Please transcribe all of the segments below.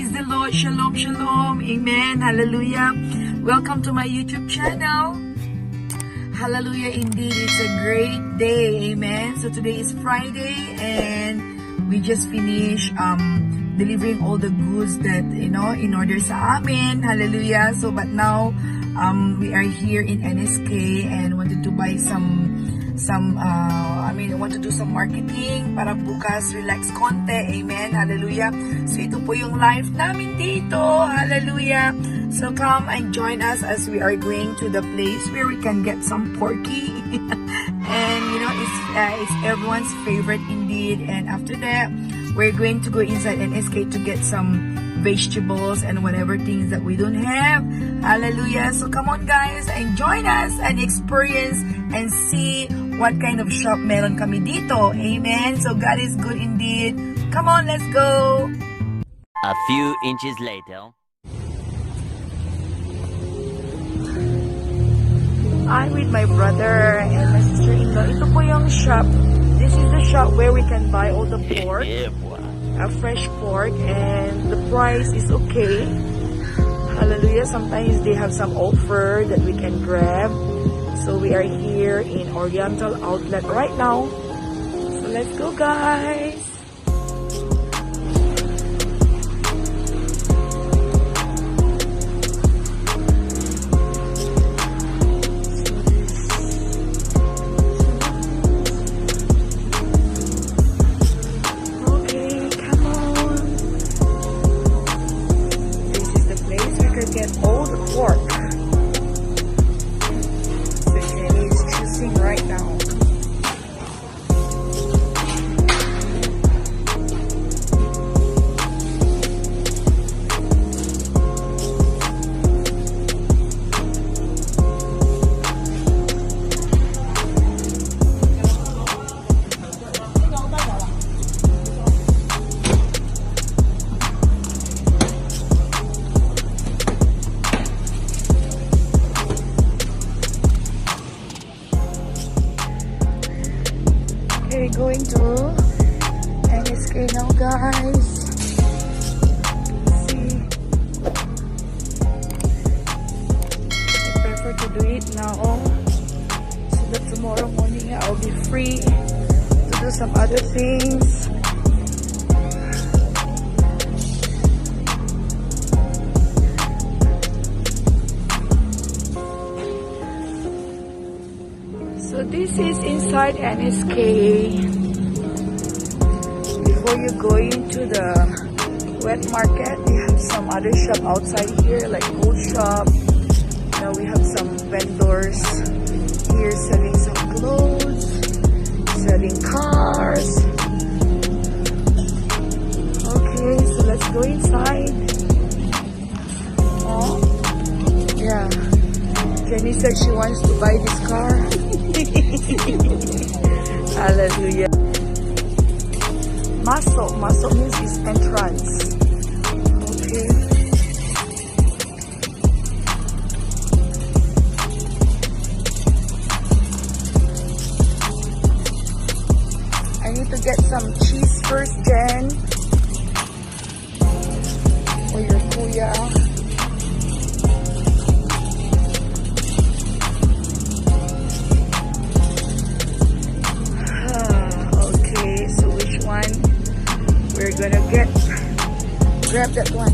Praise the Lord. Shalom, shalom. Amen. Hallelujah. Welcome to my YouTube channel. Hallelujah. Indeed, it's a great day. Amen. So today is Friday and we just finished delivering all the goods that, in order sa amin. Hallelujah. So but now we are here in NSK and wanted to buy I want to do some marketing para bukas relax konti. Amen. Hallelujah. So ito po yung life namin dito. Hallelujah. So come and join us as we are going to the place where we can get some porky. And it's everyone's favorite indeed. And after that, we're going to go inside NSK to get some vegetables and whatever things that we don't have. Hallelujah. So come on guys and join us and experience and see what kind of shop meron kami dito. Amen. So God is good indeed. Come on, let's go. A few inches later. I'm with my brother and my sister-in-law. Ito po yung shop. This is the shop where we can buy all the pork. Yeah, boy. Fresh pork, and the price is okay. Hallelujah. Sometimes they have some offer that we can grab. So we are here in Oriental Outlet right now. So let's go guys. Get all the pork. So Jenny is choosing right now. We're going to NSK now guys. See, I prefer to do it now so that tomorrow morning I'll be free to do some other things. So this is inside NSK. Before you go into the wet market, we have some other shop outside here like food shop. Now we have some vendors here selling some clothes, selling cars. Okay, so let's go inside. Oh, yeah. Jenny said she wants to buy this car. Hallelujah. Maso means is entrance. Okay. I need to get some cheese first, Jen. For your kuya. We're gonna grab that one,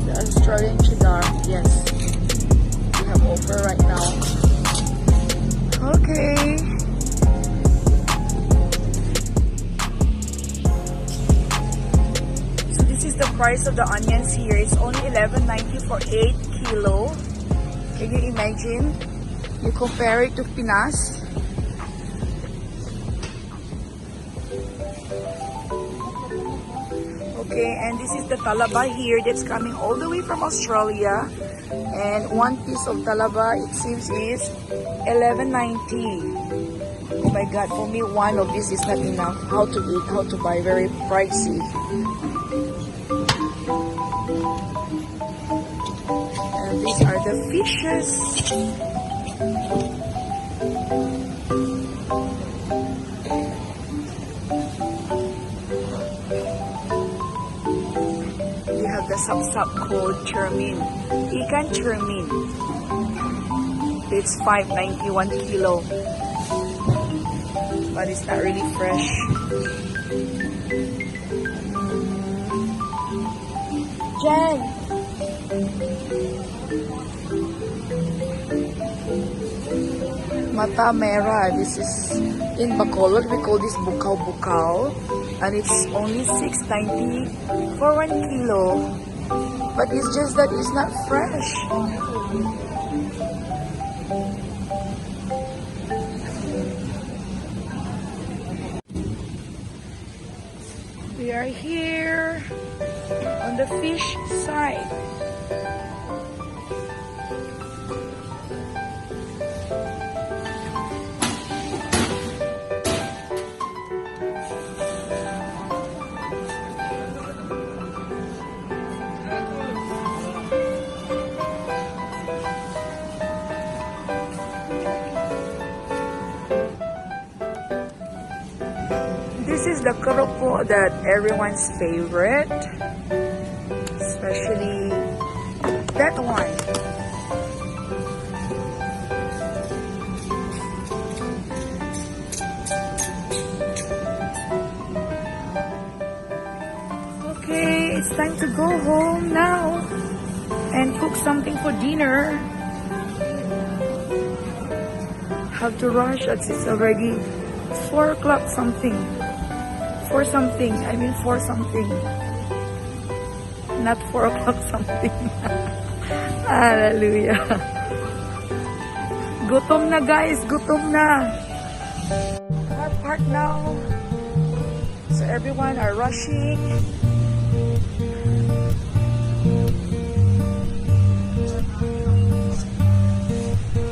the Australian cheddar. Yes, we have offer right now. Okay. So this is the price of the onions here. It's only $11.90 for 8 kilo. Can you imagine? You compare it to Pinas. Okay, and this is the talaba here that's coming all the way from Australia. And one piece of talaba, it seems, is $11.90. Oh my God, for me, one of this is not enough. How to eat, how to buy, very pricey. And these are the fishes. the sap-sap called Chermin. Ikan Chermin. It's 5.91 kilo. But it's not really fresh. Jen! Mata Mera. This is in Bacolod. We call this bukaw-bukaw. And it's only 6.90 for 1 kilo. But it's just that it's not fresh. We are here on the fish side. This is the kuroko that everyone's favorite, especially that one. Okay, it's time to go home now and cook something for dinner. Have to rush as it's already 4 o'clock something. For something. Not 4 o'clock something. Hallelujah. Gutom na guys, gutom na. Car park now. So everyone are rushing.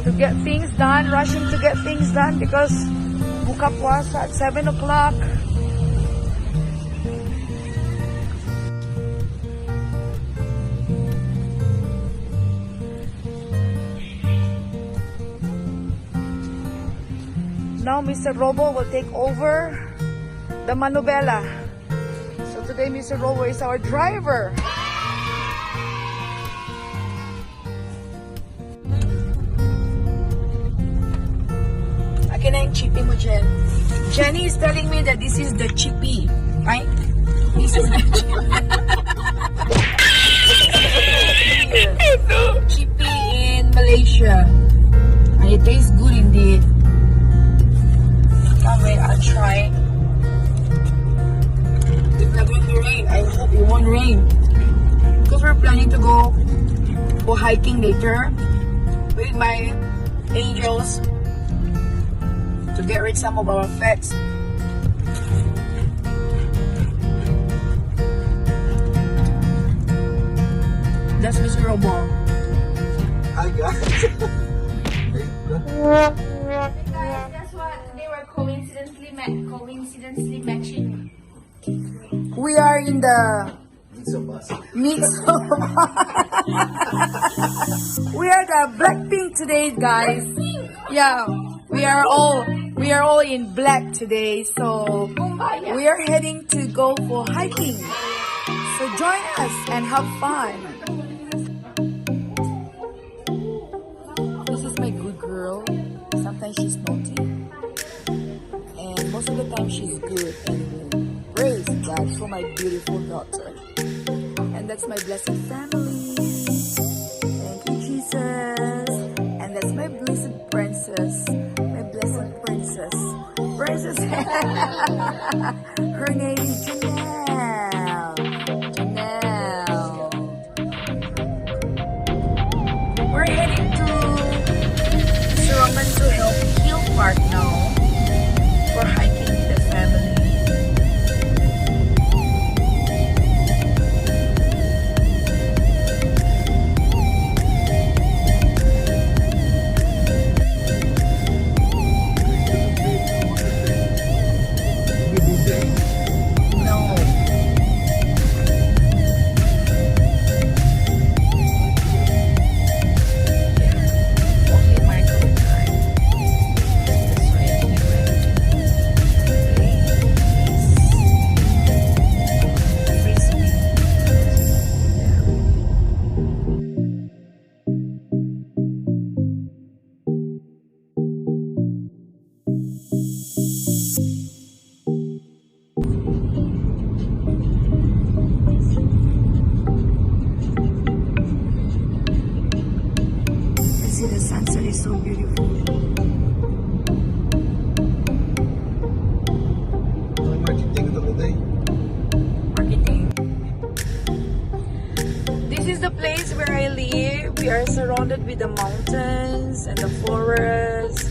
To get things done, rushing to get things done because buka puasa at 7 o'clock. Now Mr. Robo will take over the manubela. So today Mr. Robo is our driver. Akin na yung chippy mo, Jen. Jenny is telling me that this is the chippy, right? This is the chippy in Malaysia. And it tastes good indeed. Can't wait, I'll try. It's not going to rain. I hope it won't rain. Because we're planning to go hiking later with my angels to get rid some of our fats. That's Mr. Robo. Hi guys. Guess what? They were coincidentally matching. We are in the midst of we are the Blackpink today, guys. Yeah, we are all in black today. So we are heading to go for hiking. So join us and have fun. This is my good girl. Sometimes she's naughty, and most of the time she's good. Anyway, praise God for my beautiful daughter. And that's my blessed family. Thank you, Jesus. And that's my blessed princess. My blessed princess. Princess. Her name is Janelle. Janelle. We're heading to Roman to Elk Hill Park now for hiking with the family. No. so beautiful. Marketing ito today. Marketing. This is the place where I live. We are surrounded with the mountains and the forest.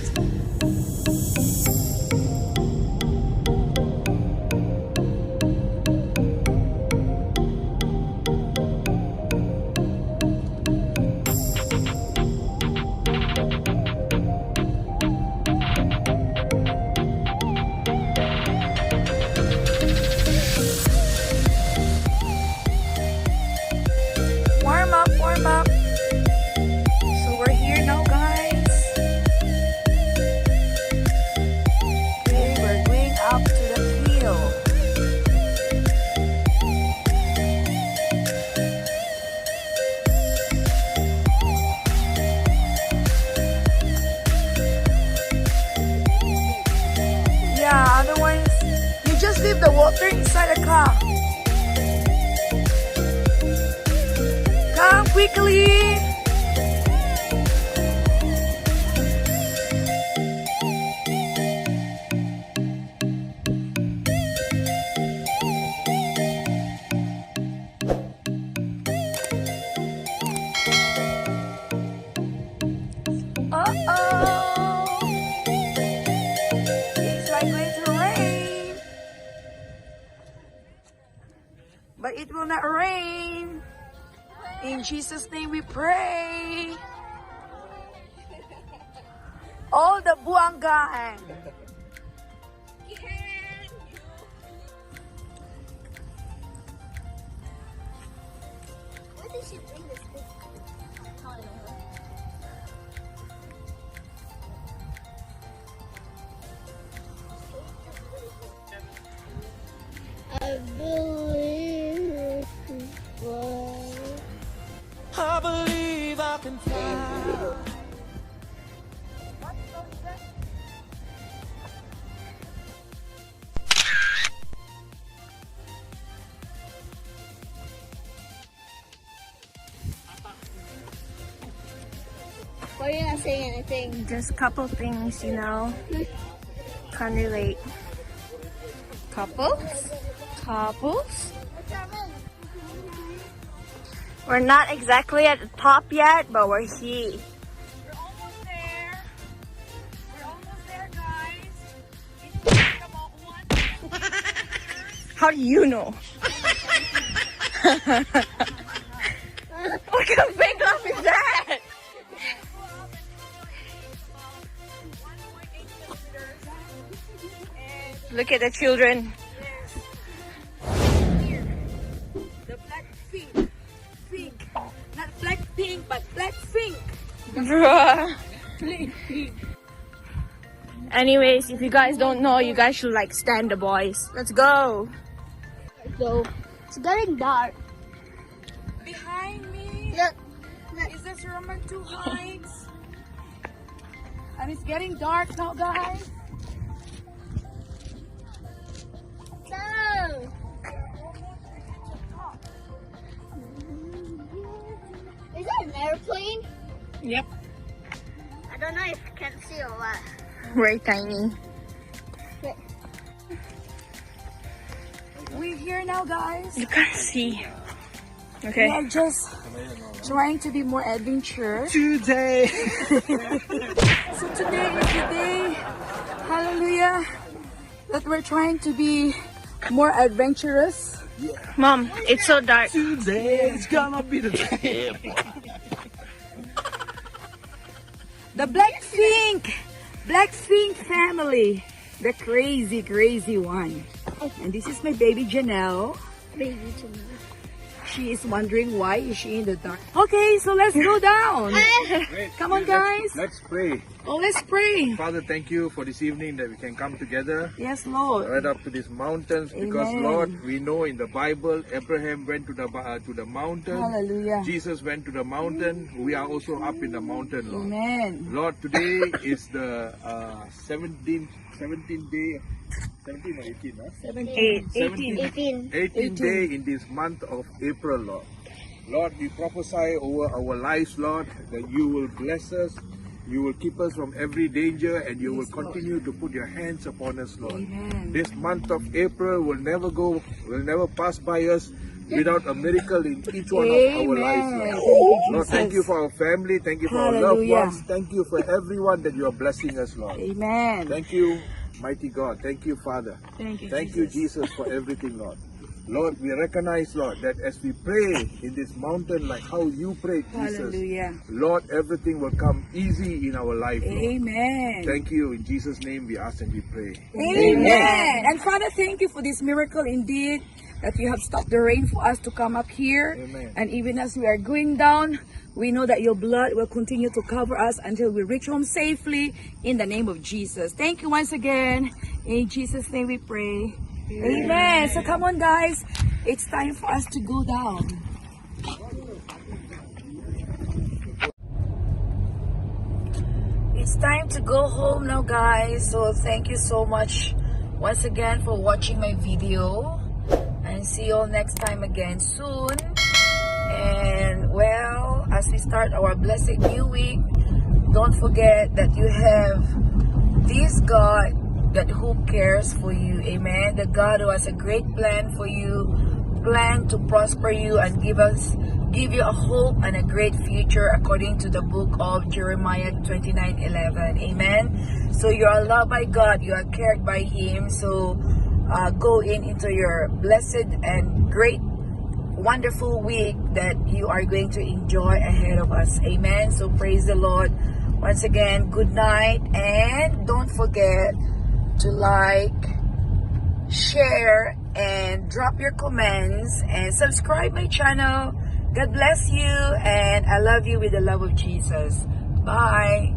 Warm up, warm up. So we're here now, guys. Okay, we're going up to the hill. Yeah, otherwise, you just leave the water inside the car. Come quickly! Uh-oh! It's like going to rain. But it will not rain. In Jesus' name we pray. All the buanggaan. Why did she bring this book? I don't know. I believe I believe I can fly. Why are you not saying anything? Just a couple things, you know. Can't relate. Couples? Couples? We're not exactly at the top yet, but we're here. We're almost there. We're almost there, guys. It's only about 1 How do you know? What kind of fake laugh is that? Look at the children. The black pink. Pink. Not black pink, but black pink. Bruh. Anyways, if you guys don't know, you guys should like stand the boys. Let's go. So, it's getting dark. Behind me Look. is this Roman 2 Heights. And it's getting dark now, guys. No. Is that an airplane? Yep. I don't know if you can see or what. Very tiny. We're here now, guys. You can't see. We Okay. are just trying to be more adventurous. Today. So today is the day, hallelujah, that we're trying to be more adventurous. Mom, it's so dark. Today is gonna be the day. The Blackpink family, the crazy one. And this is my baby Janelle. Baby to me. She is wondering why is she in the dark. Okay, so let's go down. Come on, guys. Let's pray. Oh, let's pray. Father, thank you for this evening that we can come together Yes, Lord. right up to these mountains because Amen. Lord, we know in the Bible Abraham went to the mountain. Hallelujah. Jesus went to the mountain. We are also up in the mountain, Lord. Amen. Lord, today is the 17th day, 17 or 18, huh? 18. 18th day in this month of April, Lord. Lord, we prophesy over our lives, Lord, that you will bless us You will keep us from every danger, and you will continue to put your hands upon us, Lord. Amen. This month of April will never pass by us without a miracle in each one of our lives, Amen. Lord. Thank you, Lord, thank Jesus. you for our family. Thank you for our loved Hallelujah. ones. Thank you for everyone that you are blessing us, Lord. Amen. Thank you, mighty God. Thank you, Father. Thank you, Jesus, for everything, Lord. Lord, we recognize, Lord, that as we pray in this mountain like how you prayed, Jesus, Hallelujah. Lord, everything will come easy in our life, Lord. Amen. Thank you. In Jesus' name we ask and we pray. Amen. And Father, thank you for this miracle indeed, that you have stopped the rain for us to come up here. Amen. And even as we are going down, we know that your blood will continue to cover us until we reach home safely in the name of Jesus. Thank you once again. In Jesus' name we pray. Amen. So come on, guys. It's time for us to go down. It's time to go home now, guys. So thank you so much once again for watching my video, and see you all next time again soon. And well, as we start our blessed new week, don't forget that you have this God that who cares for you. Amen. The God who has a great plan for you, plan to prosper you and give you a hope and a great future, according to the book of Jeremiah 29:11. Amen. So you are loved by God, you are cared by him. So go into your blessed and great wonderful week that you are going to enjoy ahead of us. Amen. So praise the Lord. Once again, good night, and don't forget to like, share, and drop your comments, and subscribe my channel. God bless you, and I love you with the love of Jesus. Bye.